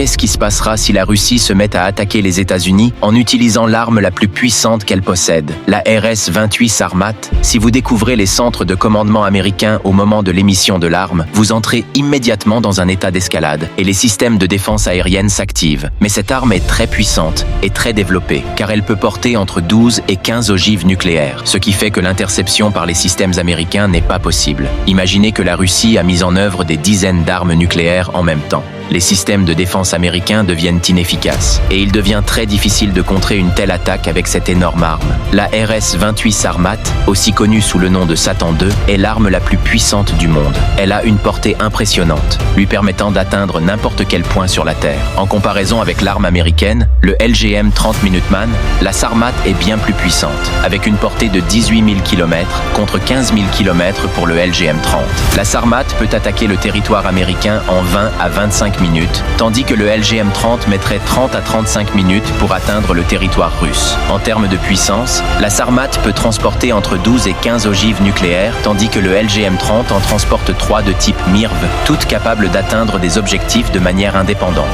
Qu'est-ce qui se passera si la Russie se met à attaquer les États-Unis en utilisant l'arme la plus puissante qu'elle possède, la RS-28 Sarmat? Si vous découvrez les centres de commandement américains au moment de l'émission de l'arme, vous entrez immédiatement dans un état d'escalade et les systèmes de défense aérienne s'activent. Mais cette arme est très puissante et très développée, car elle peut porter entre 12 et 15 ogives nucléaires, ce qui fait que l'interception par les systèmes américains n'est pas possible. Imaginez que la Russie a mis en œuvre des dizaines d'armes nucléaires en même temps. Les systèmes de défense américains deviennent inefficaces et il devient très difficile de contrer une telle attaque avec cette énorme arme. La RS-28 Sarmat, aussi connue sous le nom de Satan II, est l'arme la plus puissante du monde. Elle a une portée impressionnante, lui permettant d'atteindre n'importe quel point sur la Terre. En comparaison avec l'arme américaine, le LGM-30 Minuteman, la Sarmat est bien plus puissante, avec une portée de 18 000 km contre 15 000 km pour le LGM-30. La Sarmat peut attaquer le territoire américain en 20 à 25 minutes, tandis que le LGM-30 mettrait 30 à 35 minutes pour atteindre le territoire russe. En termes de puissance, la Sarmat peut transporter entre 12 et 15 ogives nucléaires, tandis que le LGM-30 en transporte 3 de type MIRV, toutes capables d'atteindre des objectifs de manière indépendante.